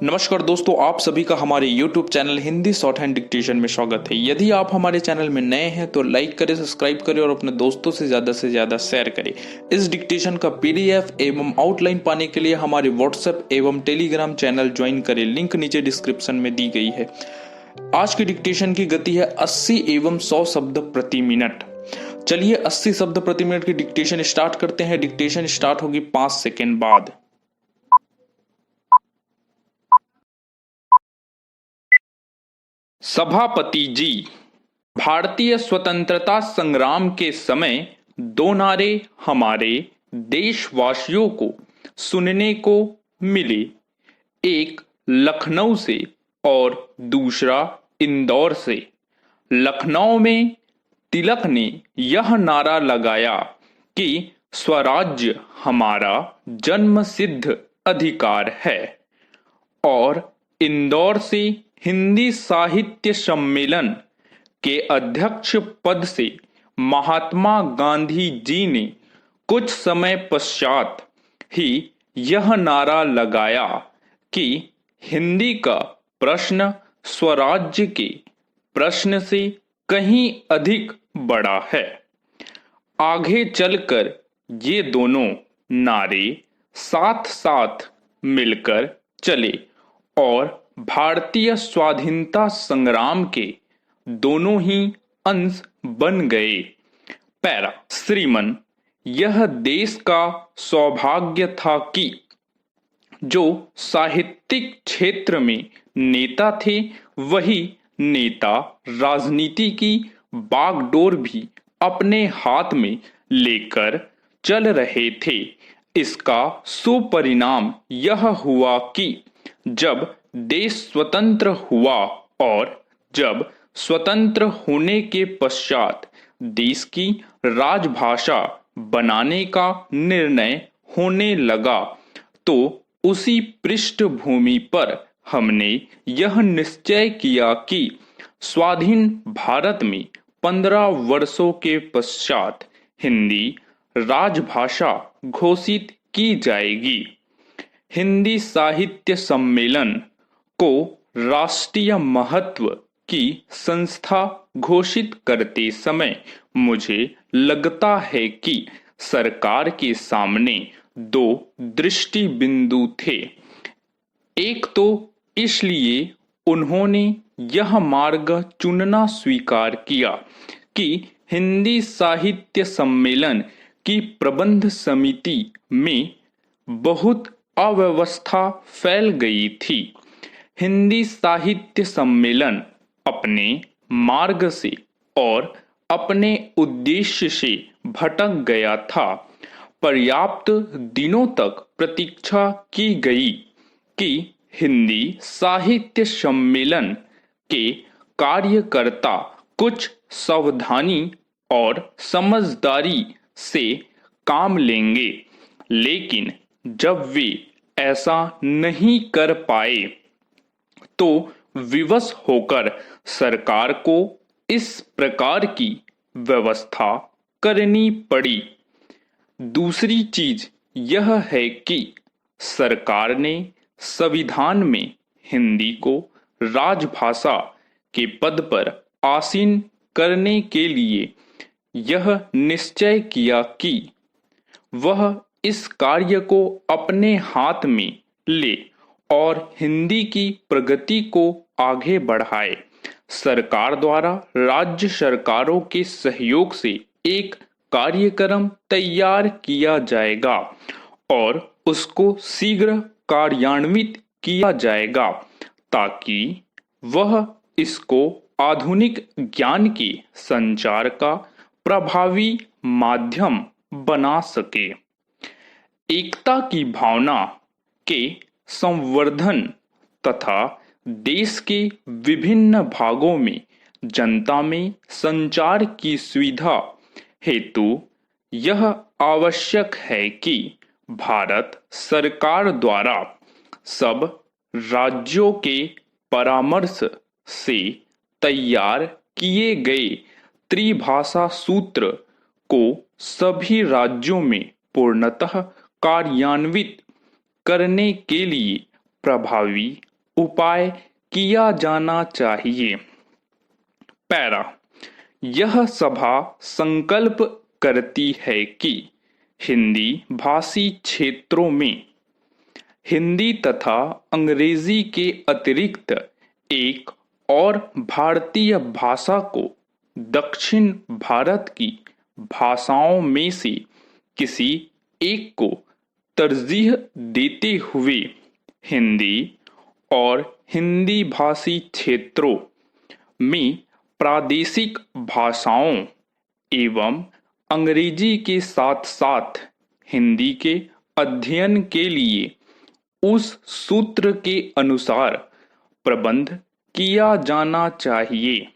नमस्कार दोस्तों, आप सभी का हमारे YouTube channel Hindi short hand dictation में स्वागत है। यदि आप हमारे चैनल में नए हैं तो लाइक करें, सब्सक्राइब करें और अपने दोस्तों से ज़्यादा शेयर करें। इस डिक्टेशन का PDF एवं आउटलाइन पाने के लिए हमारे WhatsApp एवं टेलीग्राम चैनल ज्वाइन करें, लिंक नीचे डिस्क्रिप्शन में दी गई है। आज की डिक्टेशन की गति है 80 एवं 100 शब्द प्रति मिनट। चलिए 80 शब्द प्रति मिनट की डिक्टेशन स्टार्ट करते हैं। डिक्टेशन स्टार्ट होगी 5 सेकेंड बाद। सभापति जी, भारतीय स्वतंत्रता संग्राम के समय दो नारे हमारे देशवासियों को सुनने को मिले, एक लखनऊ से और दूसरा इंदौर से। लखनऊ में तिलक ने यह नारा लगाया कि स्वराज्य हमारा जन्मसिद्ध अधिकार है, और इंदौर से हिंदी साहित्य सम्मेलन के अध्यक्ष पद से महात्मा गांधी जी ने कुछ समय पश्चात ही यह नारा लगाया कि हिंदी का प्रश्न स्वराज्य के प्रश्न से कहीं अधिक बड़ा है। आगे चलकर ये दोनों नारे साथ साथ मिलकर चले और भारतीय स्वाधीनता संग्राम के दोनों ही अंश बन गए। पैरा। श्रीमन, यह देश का सौभाग्य था कि जो साहित्यिक क्षेत्र में नेता थे वही नेता राजनीति की बागडोर भी अपने हाथ में लेकर चल रहे थे। इसका सुपरिणाम यह हुआ कि जब देश स्वतंत्र हुआ और जब स्वतंत्र होने के पश्चात देश की राजभाषा बनाने का निर्णय होने लगा, तो उसी पृष्ठभूमि पर हमने यह निश्चय किया कि स्वाधीन भारत में 15 वर्षों के पश्चात हिंदी राजभाषा घोषित की जाएगी। हिंदी साहित्य सम्मेलन को राष्ट्रीय महत्व की संस्था घोषित करते समय मुझे लगता है कि सरकार के सामने दो दृष्टि बिंदु थे। एक तो इसलिए उन्होंने यह मार्ग चुनना स्वीकार किया कि हिंदी साहित्य सम्मेलन की प्रबंध समिति में बहुत अव्यवस्था फैल गई थी। हिंदी साहित्य सम्मेलन अपने मार्ग से और अपने उद्देश्य से भटक गया था। पर्याप्त दिनों तक प्रतीक्षा की गई कि हिंदी साहित्य सम्मेलन के कार्यकर्ता कुछ सावधानी और समझदारी से काम लेंगे, लेकिन जब वे ऐसा नहीं कर पाए तो विवश होकर सरकार को इस प्रकार की व्यवस्था करनी पड़ी। दूसरी चीज यह है कि सरकार ने संविधान में हिंदी को राजभाषा के पद पर आसीन करने के लिए यह निश्चय किया कि वह इस कार्य को अपने हाथ में ले और हिंदी की प्रगति को आगे बढ़ाए। सरकार द्वारा राज्य सरकारों के सहयोग से एक कार्यक्रम तैयार किया जाएगा और उसको शीघ्र कार्यान्वित किया जाएगा ताकि वह इसको आधुनिक ज्ञान के संचार का प्रभावी माध्यम बना सके। एकता की भावना के संवर्धन तथा देश के विभिन्न भागों में जनता में संचार की सुविधा हेतु यह आवश्यक है कि भारत सरकार द्वारा सब राज्यों के परामर्श से तैयार किए गए त्रिभाषा सूत्र को सभी राज्यों में पूर्णतः कार्यान्वित करने के लिए प्रभावी उपाय किया जाना चाहिए। पैरा, यह सभा संकल्प करती है कि हिंदी भाषी क्षेत्रों में हिंदी तथा अंग्रेजी के अतिरिक्त एक और भारतीय भाषा को दक्षिण भारत की भाषाओं में से किसी एक को तरजीह देते हुए हिंदी और हिंदी भाषी क्षेत्रों में प्रादेशिक भाषाओं एवं अंग्रेजी के साथ साथ हिंदी के अध्ययन के लिए उस सूत्र के अनुसार प्रबंध किया जाना चाहिए।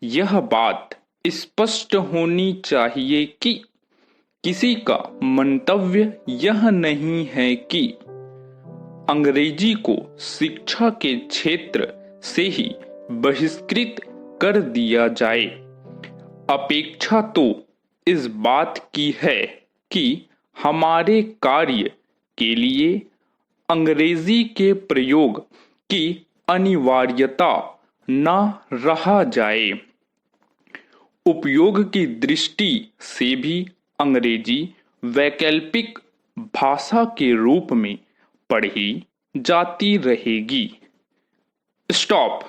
यह बात स्पष्ट होनी चाहिए कि किसी का मंतव्य यह नहीं है कि अंग्रेजी को शिक्षा के क्षेत्र से ही बहिष्कृत कर दिया जाए। अपेक्षा तो इस बात की है कि हमारे कार्य के लिए अंग्रेजी के प्रयोग की अनिवार्यता न रहा जाए। उपयोग की दृष्टि से भी अंग्रेजी वैकल्पिक भाषा के रूप में पढ़ी जाती रहेगी। स्टॉप।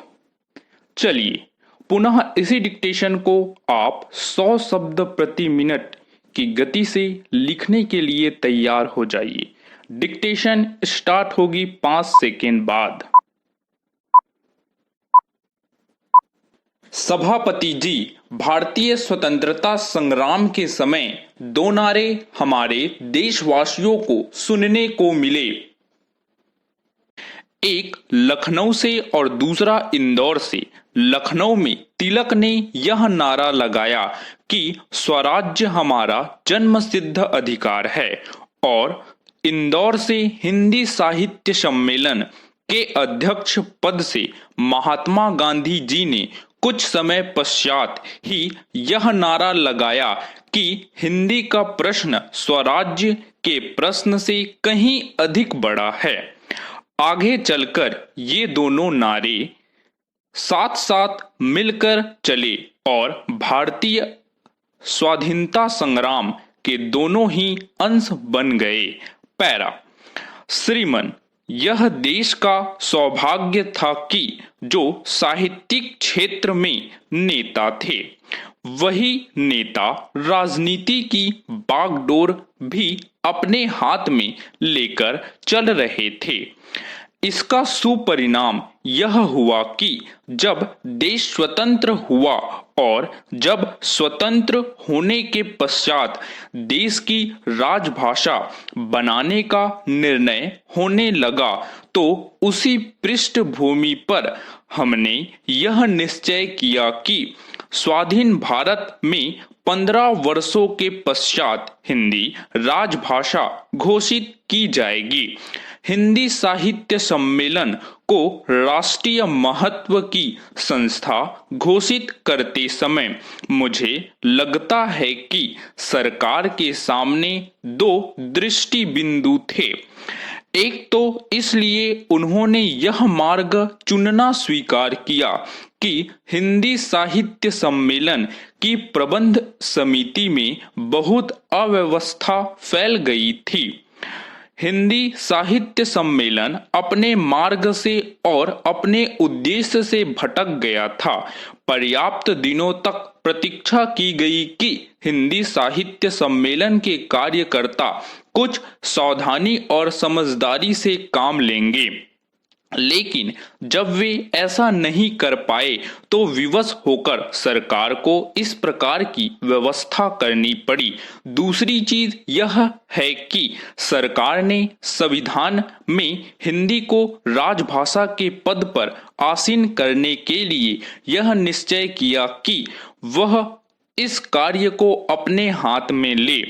चलिए पुनः इसी डिक्टेशन को आप 100 शब्द प्रति मिनट की गति से लिखने के लिए तैयार हो जाइए। डिक्टेशन स्टार्ट होगी 5 सेकेंड बाद। सभापति जी, भारतीय स्वतंत्रता संग्राम के समय 2 नारे हमारे देशवासियों को सुनने को मिले। एक लखनऊ से और दूसरा इंदौर से। लखनऊ में तिलक ने यह नारा लगाया कि स्वराज्य हमारा जन्मसिद्ध अधिकार है, और इंदौर से हिंदी साहित्य सम्मेलन के अध्यक्ष पद से महात्मा गांधी जी ने कुछ समय पश्चात ही यह नारा लगाया कि हिंदी का प्रश्न स्वराज्य के प्रश्न से कहीं अधिक बड़ा है। आगे चलकर ये दोनों नारे साथ साथ मिलकर चले और भारतीय स्वाधीनता संग्राम के दोनों ही अंश बन गए। पैरा, श्रीमन, यह देश का सौभाग्य था कि जो साहित्यिक क्षेत्र में नेता थे, वही नेता राजनीति की बागडोर भी अपने हाथ में लेकर चल रहे थे। इसका सुपरिणाम यह हुआ कि जब देश स्वतंत्र हुआ और जब स्वतंत्र होने के पश्चात देश की राजभाषा बनाने का निर्णय होने लगा, तो उसी पृष्ठभूमि पर हमने यह निश्चय किया कि स्वाधीन भारत में 15 वर्षों के पश्चात हिंदी राजभाषा घोषित की जाएगी। हिंदी साहित्य सम्मेलन को राष्ट्रीय महत्व की संस्था घोषित करते समय मुझे लगता है कि सरकार के सामने 2 दृष्टि बिंदु थे। एक तो इसलिए उन्होंने यह मार्ग चुनना स्वीकार किया कि हिंदी साहित्य सम्मेलन की प्रबंध समिति में बहुत अव्यवस्था फैल गई थी। हिंदी साहित्य सम्मेलन अपने मार्ग से और अपने उद्देश्य से भटक गया था। पर्याप्त दिनों तक प्रतीक्षा की गई कि हिंदी साहित्य सम्मेलन के कार्यकर्ता कुछ सावधानी और समझदारी से काम लेंगे, लेकिन जब वे ऐसा नहीं कर पाए तो विवश होकर सरकार को इस प्रकार की व्यवस्था करनी पड़ी। दूसरी चीज यह है कि सरकार ने संविधान में हिंदी को राजभाषा के पद पर आसीन करने के लिए यह निश्चय किया कि वह इस कार्य को अपने हाथ में ले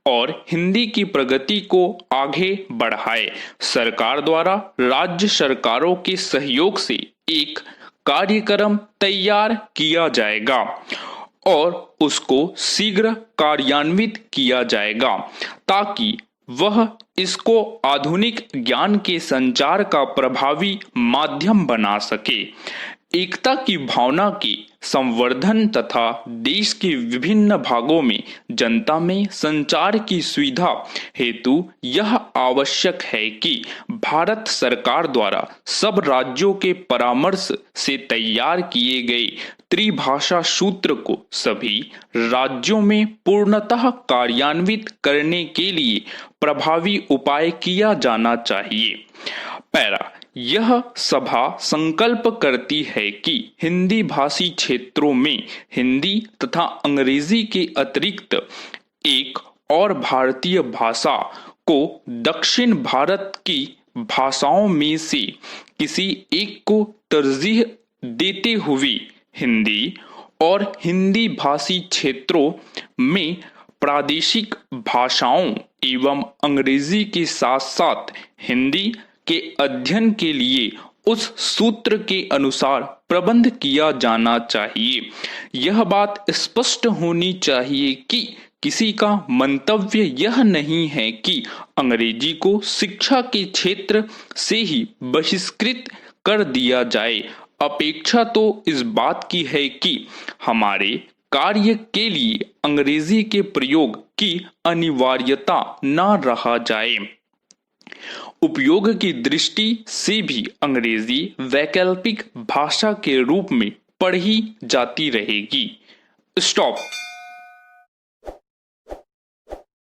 और हिंदी की प्रगति को आगे बढ़ाए। सरकार द्वारा राज्य सरकारों के सहयोग से एक कार्यक्रम तैयार किया जाएगा और उसको शीघ्र कार्यान्वित किया जाएगा, ताकि वह इसको आधुनिक ज्ञान के संचार का प्रभावी माध्यम बना सके। एकता की भावना के संवर्धन तथा देश के विभिन्न भागों में जनता में संचार की सुविधा हेतु यह आवश्यक है कि भारत सरकार द्वारा सब राज्यों के परामर्श से तैयार किए गए त्रिभाषा सूत्र को सभी राज्यों में पूर्णतः कार्यान्वित करने के लिए प्रभावी उपाय किया जाना चाहिए। पैरा, यह सभा संकल्प करती है कि हिंदी भाषी क्षेत्रों में हिंदी तथा अंग्रेजी के अतिरिक्त एक और भारतीय भाषा को दक्षिण भारत की भाषाओं में से किसी एक को तरजीह देते हुए हिंदी और हिंदी भाषी क्षेत्रों में प्रादेशिक भाषाओं एवं अंग्रेजी के साथ साथ हिंदी के अध्ययन के लिए उस सूत्र के अनुसार प्रबंध किया जाना चाहिए। यह बात स्पष्ट होनी चाहिए कि किसी का मंतव्य यह नहीं है कि अंग्रेजी को शिक्षा के क्षेत्र से ही बहिष्कृत कर दिया जाए। अपेक्षा तो इस बात की है कि हमारे कार्य के लिए अंग्रेजी के प्रयोग की अनिवार्यता न रहा जाए। उपयोग की दृष्टि से भी अंग्रेजी वैकल्पिक भाषा के रूप में पढ़ी जाती रहेगी। स्टॉप।